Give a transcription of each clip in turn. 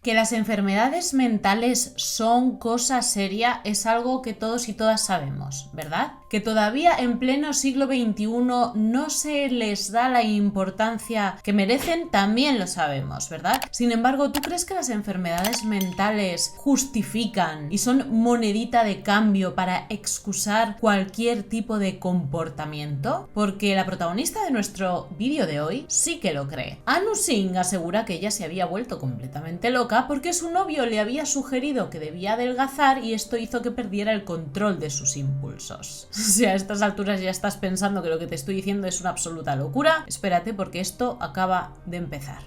Que las enfermedades mentales son cosa seria es algo que todos y todas sabemos, ¿verdad? Que todavía en pleno siglo XXI no se les da la importancia que merecen, también lo sabemos, ¿verdad? Sin embargo, ¿tú crees que las enfermedades mentales justifican y son monedita de cambio para excusar cualquier tipo de comportamiento? Porque la protagonista de nuestro vídeo de hoy sí que lo cree. Anu Singh asegura que ella se había vuelto completamente loca porque su novio le había sugerido que debía adelgazar y esto hizo que perdiera el control de sus impulsos. Si a estas alturas ya estás pensando que lo que te estoy diciendo es una absoluta locura, espérate porque esto acaba de empezar.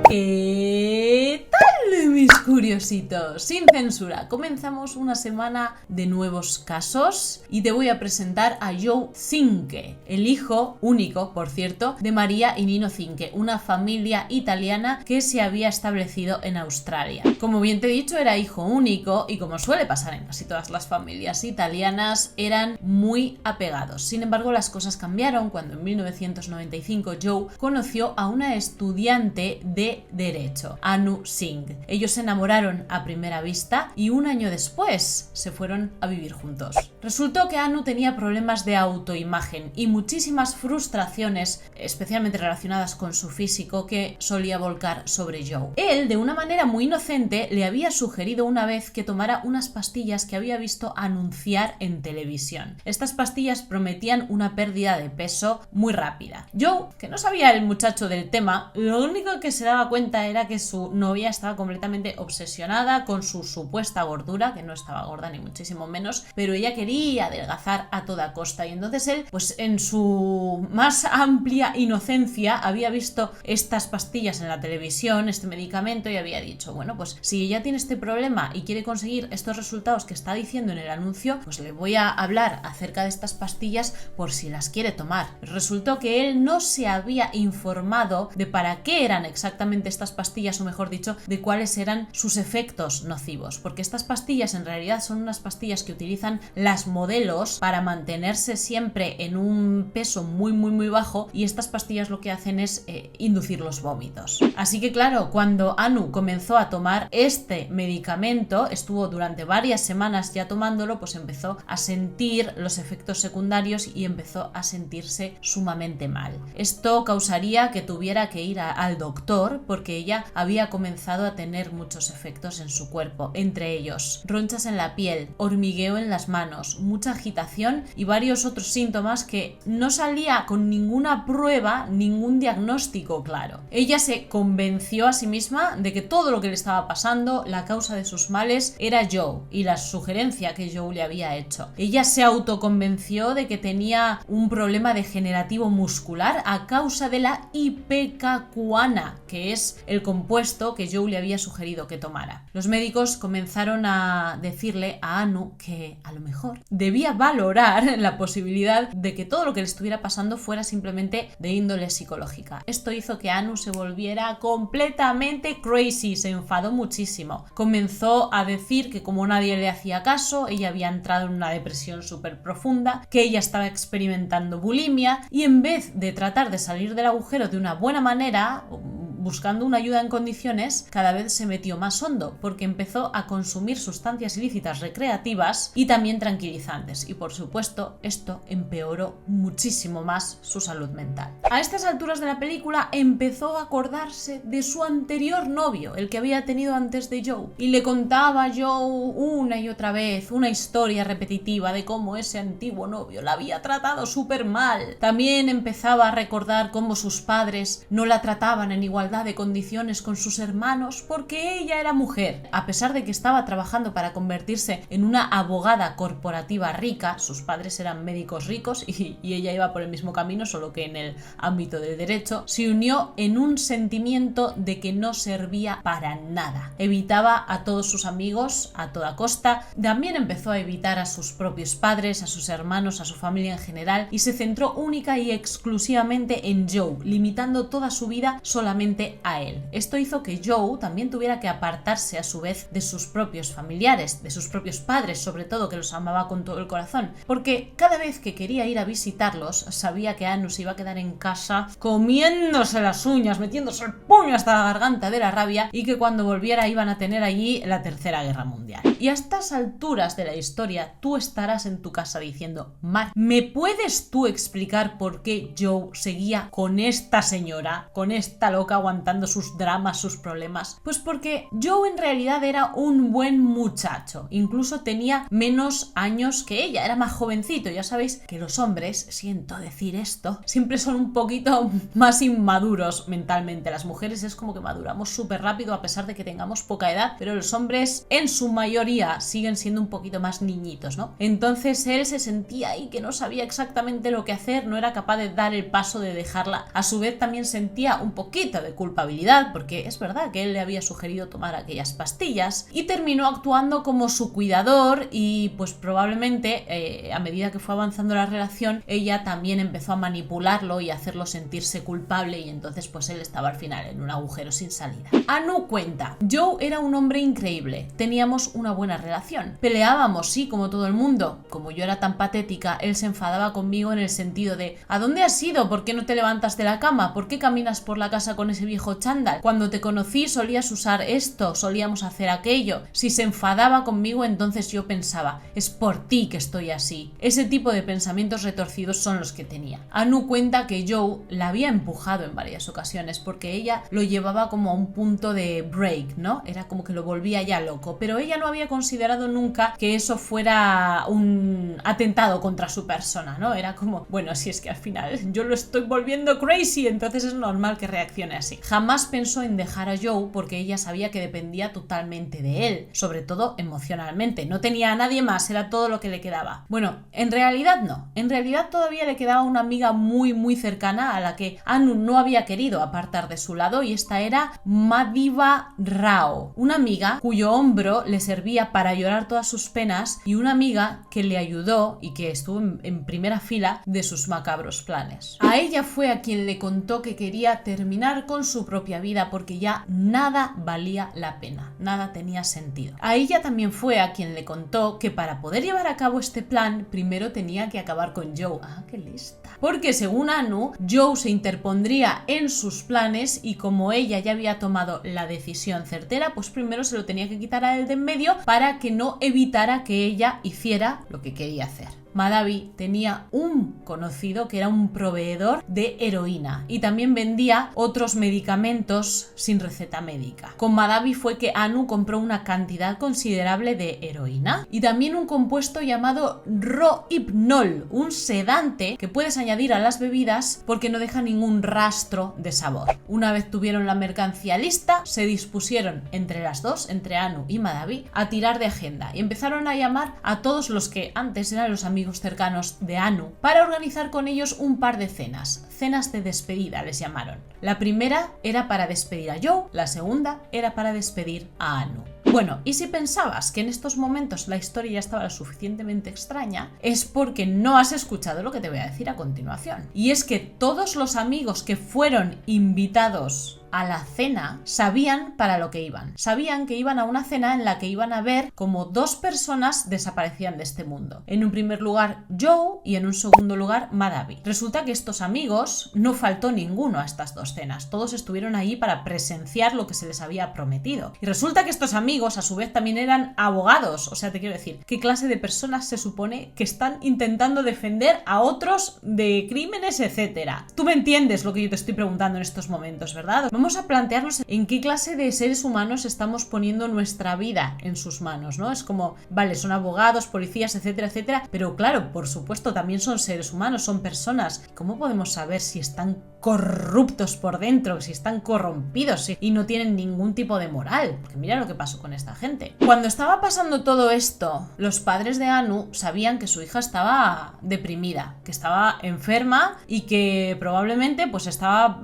¿Qué tal, mis curiositos? Sin censura, comenzamos una semana de nuevos casos y te voy a presentar a Joe Zinke, el hijo único, por cierto, de María y Nino Zinke, una familia italiana que se había establecido en Australia. Como bien te he dicho, era hijo único y, como suele pasar en casi todas las familias italianas, eran muy apegados. Sin embargo, las cosas cambiaron cuando en 1995 Joe conoció a una estudiante de Derecho, Anu Singh. Ellos se enamoraron a primera vista y un año después se fueron a vivir juntos. Resultó que Anu tenía problemas de autoimagen y muchísimas frustraciones, especialmente relacionadas con su físico, que solía volcar sobre Joe. Él, de una manera muy inocente, le había sugerido una vez que tomara unas pastillas que había visto anunciar en televisión. Estas pastillas prometían una pérdida de peso muy rápida. Joe, que no sabía el muchacho del tema, lo único que se daba cuenta era que su novia estaba completamente obsesionada con su supuesta gordura, que no estaba gorda ni muchísimo menos, pero ella quería adelgazar a toda costa y entonces él, pues en su más amplia inocencia, había visto estas pastillas en la televisión, este medicamento, y había dicho, bueno, pues si ella tiene este problema y quiere conseguir estos resultados que está diciendo en el anuncio, pues le voy a hablar acerca de estas pastillas por si las quiere tomar. Resultó que él no se había informado de para qué eran exactamente estas pastillas, o mejor dicho, de cuáles eran sus efectos nocivos, porque estas pastillas en realidad son unas pastillas que utilizan las modelos para mantenerse siempre en un peso muy bajo, y estas pastillas lo que hacen es inducir los vómitos. Así que claro, cuando Anu comenzó a tomar este medicamento, estuvo durante varias semanas ya tomándolo, pues empezó a sentir los efectos secundarios y empezó a sentirse sumamente mal. Esto causaría que tuviera que ir al doctor porque ella había comenzado a tener muchos efectos en su cuerpo, entre ellos ronchas en la piel, hormigueo en las manos, mucha agitación y varios otros síntomas que no salía con ninguna prueba, ningún diagnóstico claro. Ella se convenció a sí misma de que todo lo que le estaba pasando, la causa de sus males, era Joe y la sugerencia que Joe le había hecho. Ella se autoconvenció de que tenía un problema degenerativo muscular a causa de la ipecacuana, que es el compuesto que Joe le había sugerido que tomara. Los médicos comenzaron a decirle a Anu que a lo mejor debía valorar la posibilidad de que todo lo que le estuviera pasando fuera simplemente de índole psicológica. Esto hizo que Anu se volviera completamente crazy, se enfadó muchísimo. Comenzó a decir que como nadie le hacía caso, ella había entrado en una depresión súper profunda, que ella estaba experimentando bulimia y en vez de tratar de salir del agujero de una buena manera, buscando una ayuda en condiciones, cada vez se metió más hondo porque empezó a consumir sustancias ilícitas recreativas y también tranquilizantes, y por supuesto esto empeoró muchísimo más su salud mental. A estas alturas de la película empezó a acordarse de su anterior novio, el que había tenido antes de Joe, y le contaba a Joe una y otra vez una historia repetitiva de cómo ese antiguo novio la había tratado súper mal. También empezaba a recordar cómo sus padres no la trataban en igualdad de condiciones con sus hermanos porque ella era mujer. A pesar de que estaba trabajando para convertirse en una abogada corporativa rica, sus padres eran médicos ricos y ella iba por el mismo camino, solo que en el ámbito del derecho, se unió en un sentimiento de que no servía para nada. Evitaba a todos sus amigos a toda costa, también empezó a evitar a sus propios padres, a sus hermanos, a su familia en general, y se centró única y exclusivamente en Joe, limitando toda su vida solamente frente a él. Esto hizo que Joe también tuviera que apartarse a su vez de sus propios familiares, de sus propios padres, sobre todo, que los amaba con todo el corazón, porque cada vez que quería ir a visitarlos sabía que Anu se iba a quedar en casa comiéndose las uñas, metiéndose el puño hasta la garganta de la rabia, y que cuando volviera iban a tener allí la Tercera Guerra Mundial. Y a estas alturas de la historia tú estarás en tu casa diciendo: Mar, ¿me puedes tú explicar por qué Joe seguía con esta señora, con esta loca, aguantando sus dramas, sus problemas? Pues porque Joe en realidad era un buen muchacho, incluso tenía menos años que ella, era más jovencito. Ya sabéis que los hombres, siento decir esto, siempre son un poquito más inmaduros mentalmente. Las mujeres es como que maduramos súper rápido a pesar de que tengamos poca edad, pero los hombres en su mayoría siguen siendo un poquito más niñitos, ¿no? Entonces él se sentía ahí que no sabía exactamente lo que hacer, no era capaz de dar el paso de dejarla. A su vez también sentía un poquito de culpabilidad, porque es verdad que él le había sugerido tomar aquellas pastillas, y terminó actuando como su cuidador, y pues probablemente a medida que fue avanzando la relación, ella también empezó a manipularlo y a hacerlo sentirse culpable, y entonces pues él estaba al final en un agujero sin salida. Anu cuenta: Joe era un hombre increíble, teníamos una buena relación, peleábamos, sí, como todo el mundo. Como yo era tan patética, él se enfadaba conmigo en el sentido de: ¿a dónde has ido? ¿Por qué no te levantas de la cama? ¿Por qué caminas por la casa con ese viejo chándal? Cuando te conocí solías usar esto, solíamos hacer aquello. Si se enfadaba conmigo, entonces yo pensaba: es por ti que estoy así. Ese tipo de pensamientos retorcidos son los que tenía. Anu cuenta que Joe la había empujado en varias ocasiones porque ella lo llevaba como a un punto de break, ¿no? Era como que lo volvía ya loco, pero ella no había considerado nunca que eso fuera un atentado contra su persona, ¿no? Era como, bueno, si es que al final yo lo estoy volviendo crazy, entonces es normal que reaccione así. Jamás pensó en dejar a Joe porque ella sabía que dependía totalmente de él, sobre todo emocionalmente. No tenía a nadie más, era todo lo que le quedaba. Bueno, en realidad no. En realidad todavía le quedaba una amiga muy cercana a la que Anu no había querido apartar de su lado, y esta era Madiba Rao, una amiga cuyo hombro le servía para llorar todas sus penas, y una amiga que le ayudó y que estuvo en primera fila de sus macabros planes. A ella fue a quien le contó que quería terminar con su propia vida porque ya nada valía la pena, nada tenía sentido. A ella también fue a quien le contó que para poder llevar a cabo este plan primero tenía que acabar con Joe. ¡Ah, qué lista! Porque según Anu, Joe se interpondría en sus planes, y como ella ya había tomado la decisión certera, pues primero se lo tenía que quitar a él de en medio para que no evitara que ella hiciera lo que quería hacer. Madavi tenía un conocido que era un proveedor de heroína y también vendía otros medicamentos sin receta médica. Con Madavi fue que Anu compró una cantidad considerable de heroína y también un compuesto llamado Rohypnol, un sedante que puedes añadir a las bebidas porque no deja ningún rastro de sabor. Una vez tuvieron la mercancía lista, se dispusieron entre las dos, entre Anu y Madavi, a tirar de agenda y empezaron a llamar a todos los que antes eran los amigos cercanos de Anu para organizar con ellos un par de cenas de despedida les llamaron. La primera era para despedir a Joe, la segunda era para despedir a Anu. Bueno, y si pensabas que en estos momentos la historia ya estaba lo suficientemente extraña, es porque no has escuchado lo que te voy a decir a continuación. Y es que todos los amigos que fueron invitados a la cena sabían para lo que iban. Sabían que iban a una cena en la que iban a ver cómo dos personas desaparecían de este mundo. En un primer lugar Joe y en un segundo lugar Madavi. Resulta que estos amigos no faltó ninguno a estas dos cenas. Todos estuvieron ahí para presenciar lo que se les había prometido. Y resulta que estos amigos a su vez también eran abogados. O sea, te quiero decir, ¿qué clase de personas se supone que están intentando defender a otros de crímenes, etcétera? Tú me entiendes lo que yo te estoy preguntando en estos momentos, ¿verdad? Vamos a plantearnos en qué clase de seres humanos estamos poniendo nuestra vida en sus manos, ¿no? Es como, vale, son abogados, policías, etcétera, etcétera, pero claro, por supuesto, también son seres humanos, son personas. ¿Cómo podemos saber si están corruptos por dentro, si están corrompidos y no tienen ningún tipo de moral? Porque mira lo que pasó con esta gente. Cuando estaba pasando todo esto, los padres de Anu sabían que su hija estaba deprimida, que estaba enferma y que probablemente pues estaba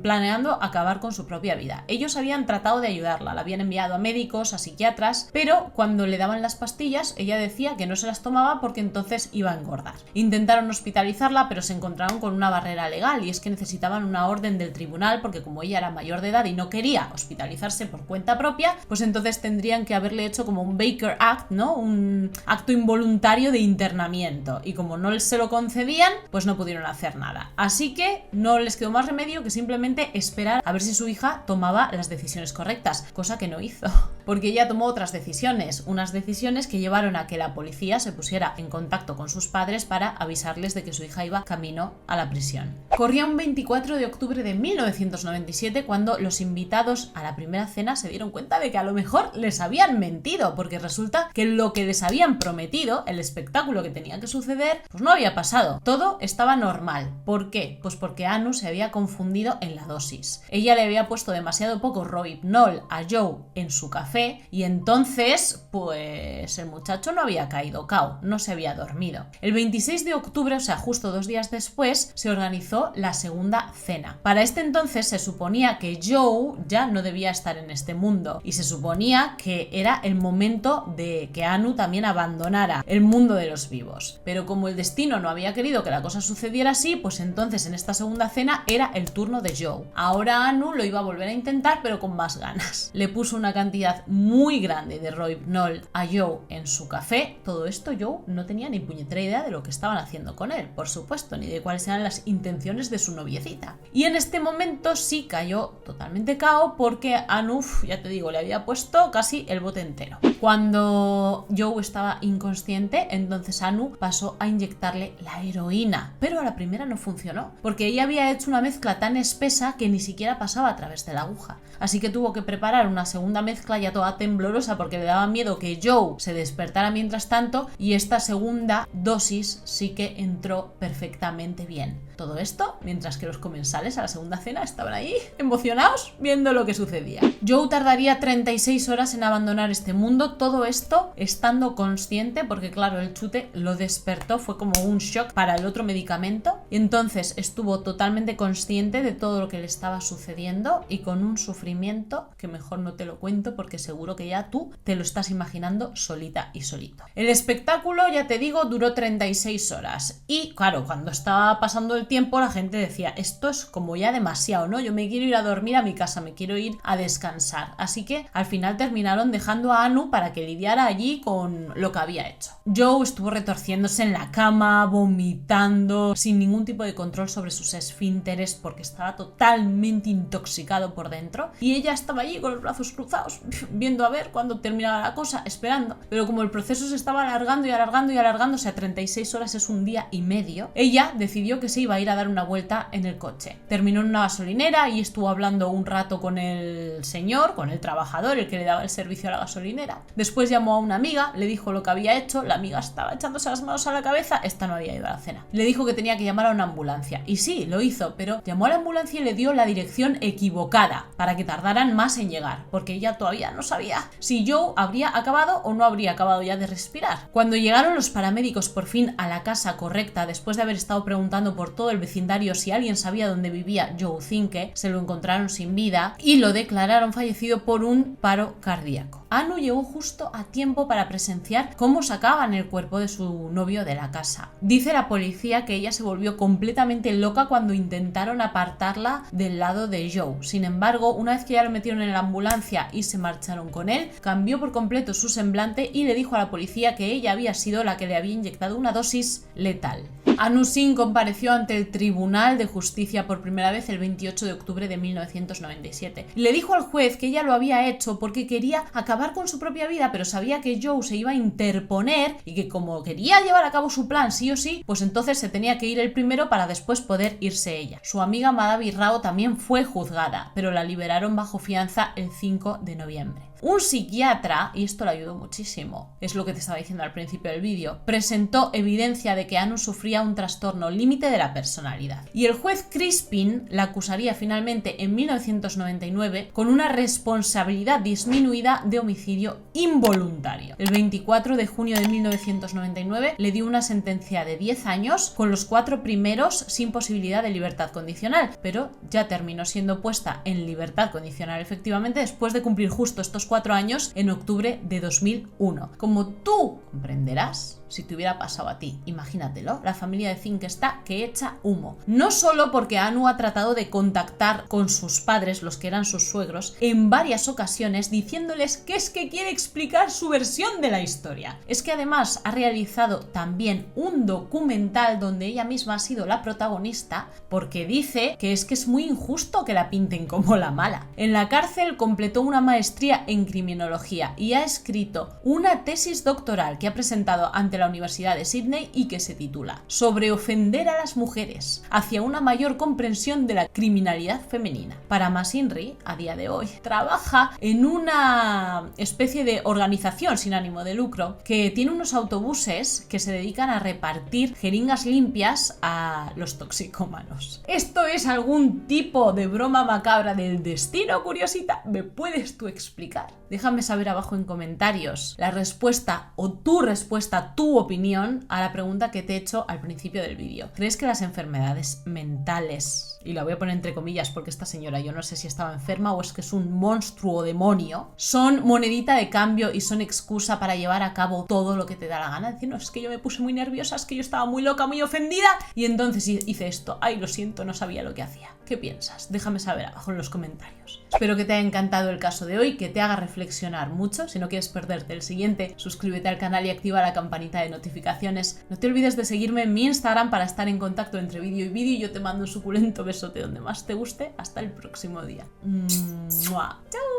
planeando acabar acabar con su propia vida. Ellos habían tratado de ayudarla, la habían enviado a médicos, a psiquiatras, pero cuando le daban las pastillas, ella decía que no se las tomaba porque entonces iba a engordar. Intentaron hospitalizarla, pero se encontraron con una barrera legal, y es que necesitaban una orden del tribunal, porque como ella era mayor de edad y no quería hospitalizarse por cuenta propia, pues entonces tendrían que haberle hecho como un Baker Act, ¿no? Un acto involuntario de internamiento, y como no se lo concedían, pues no pudieron hacer nada. Así que no les quedó más remedio que simplemente esperar a ver si su hija tomaba las decisiones correctas, cosa que no hizo, porque ella tomó otras decisiones, unas decisiones que llevaron a que la policía se pusiera en contacto con sus padres para avisarles de que su hija iba camino a la prisión. Corría un 24 de octubre de 1997 cuando los invitados a la primera cena se dieron cuenta de que a lo mejor les habían mentido, porque resulta que lo que les habían prometido, el espectáculo que tenía que suceder, pues no había pasado. Todo estaba normal. ¿Por qué? Pues porque Anu se había confundido en la dosis. Ella le había puesto demasiado poco Rohypnol a Joe en su café, y entonces, pues el muchacho no había caído cao, no se había dormido. El 26 de octubre, o sea, justo 2 días después, se organizó la segunda cena. Para este entonces se suponía que Joe ya no debía estar en este mundo, y se suponía que era el momento de que Anu también abandonara el mundo de los vivos. Pero como el destino no había querido que la cosa sucediera así, pues entonces en esta segunda cena era el turno de Joe. Ahora Anu lo iba a volver a intentar, pero con más ganas. Le puso una cantidad muy grande de Rohypnol a Joe en su café. Todo esto Joe no tenía ni puñetera idea de lo que estaban haciendo con él, por supuesto, ni de cuáles eran las intenciones de su noviecita. Y en este momento sí cayó totalmente cao, porque Anu, ya te digo, le había puesto casi el bote entero. Cuando Joe estaba inconsciente, entonces Anu pasó a inyectarle la heroína, pero a la primera no funcionó, porque ella había hecho una mezcla tan espesa que ni siquiera pasaba a través de la aguja. Así que tuvo que preparar una segunda mezcla ya toda temblorosa, porque le daba miedo que Joe se despertara mientras tanto, y esta segunda dosis sí que entró perfectamente bien. Todo esto mientras que los comensales a la segunda cena estaban ahí emocionados viendo lo que sucedía. Joe tardaría 36 horas en abandonar este mundo, todo esto estando consciente, porque claro, el chute lo despertó, fue como un shock para el otro medicamento, y entonces estuvo totalmente consciente de todo lo que le estaba sucediendo, y con un sufrimiento que mejor no te lo cuento, porque seguro que ya tú te lo estás imaginando solita y solito. El espectáculo, ya te digo, duró 36 horas, y claro, cuando estaba pasando el tiempo la gente decía, esto es como ya demasiado, ¿no? Yo me quiero ir a dormir a mi casa, me quiero ir a descansar. Así que al final terminaron dejando a Anu para que lidiara allí con lo que había hecho. Joe estuvo retorciéndose en la cama, vomitando, sin ningún tipo de control sobre sus esfínteres, porque estaba totalmente intoxicado por dentro, y ella estaba allí con los brazos cruzados, viendo a ver cuándo terminaba la cosa, esperando. Pero como el proceso se estaba alargando y alargando y alargando, o sea, 36 horas es un día y medio, ella decidió que se iba a ir a dar una vuelta en el coche. Terminó en una gasolinera y estuvo hablando un rato con el señor, con el trabajador, el que le daba el servicio a la gasolinera. Después llamó a una amiga, le dijo lo que había hecho, la amiga estaba echándose las manos a la cabeza, esta no había ido a la cena. Le dijo que tenía que llamar a una ambulancia, y sí, lo hizo, pero llamó a la ambulancia y le dio la dirección equivocada, para que tardaran más en llegar, porque ella todavía no sabía si Joe habría acabado o no habría acabado ya de respirar. Cuando llegaron los paramédicos por fin a la casa correcta, después de haber estado preguntando por todo el vecindario si alguien sabía dónde vivía Joe Zinke, se lo encontraron sin vida y lo declararon fallecido por un paro cardíaco. Anu llegó justo a tiempo para presenciar cómo sacaban el cuerpo de su novio de la casa. Dice la policía que ella se volvió completamente loca cuando intentaron apartarla del lado de Joe. Sin embargo, una vez que ya lo metieron en la ambulancia y se marcharon con él, cambió por completo su semblante y le dijo a la policía que ella había sido la que le había inyectado una dosis letal. Anu Singh compareció ante el Tribunal de Justicia por primera vez el 28 de octubre de 1997. Le dijo al juez que ella lo había hecho porque quería acabar con su propia vida, pero sabía que Joe se iba a interponer y que como quería llevar a cabo su plan sí o sí, pues entonces se tenía que ir él primero para después poder irse ella. Su amiga Madhavi Rao también fue juzgada, pero la liberaron bajo fianza el 5 de noviembre. Un psiquiatra, y esto le ayudó muchísimo, es lo que te estaba diciendo al principio del vídeo, presentó evidencia de que Anu sufría un trastorno límite de la personalidad. Y el juez Crispin la acusaría finalmente en 1999 con una responsabilidad disminuida de homicidio involuntario. El 24 de junio de 1999 le dio una sentencia de 10 años, con los 4 primeros sin posibilidad de libertad condicional, pero ya terminó siendo puesta en libertad condicional efectivamente después de cumplir justo estos 4 años en octubre de 2001. Como tú comprenderás, si te hubiera pasado a ti, imagínatelo, la familia de Zink está que echa humo. No solo porque Anu ha tratado de contactar con sus padres, los que eran sus suegros, en varias ocasiones diciéndoles que es que quiere explicar su versión de la historia. Es que además ha realizado también un documental donde ella misma ha sido la protagonista, porque dice que es muy injusto que la pinten como la mala. En la cárcel completó una maestría en criminología y ha escrito una tesis doctoral que ha presentado ante la Universidad de Sydney y que se titula Sobre ofender a las mujeres, hacia una mayor comprensión de la criminalidad femenina. Para Masinri, a día de hoy, trabaja en una especie de organización sin ánimo de lucro que tiene unos autobuses que se dedican a repartir jeringas limpias a los toxicómanos. ¿Esto es algún tipo de broma macabra del destino, curiosita? ¿Me puedes tú explicar? Déjame saber abajo en comentarios la respuesta o tu respuesta, tu opinión a la pregunta que te he hecho al principio del vídeo. ¿Crees que las enfermedades mentales, y la voy a poner entre comillas porque esta señora yo no sé si estaba enferma o es que es un monstruo demonio, son monedita de cambio y son excusa para llevar a cabo todo lo que te da la gana? Decir, no, es que yo me puse muy nerviosa, es que yo estaba muy loca, muy ofendida y entonces hice esto. Ay, lo siento, no sabía lo que hacía. ¿Qué piensas? Déjame saber abajo en los comentarios. Espero que te haya encantado el caso de hoy, que te haga reflexionar mucho. Si no quieres perderte el siguiente, suscríbete al canal y activa la campanita de notificaciones. No te olvides de seguirme en mi Instagram para estar en contacto entre vídeo y vídeo y yo te mando un suculento besote donde más te guste. Hasta el próximo día. ¡Mua! ¡Chao!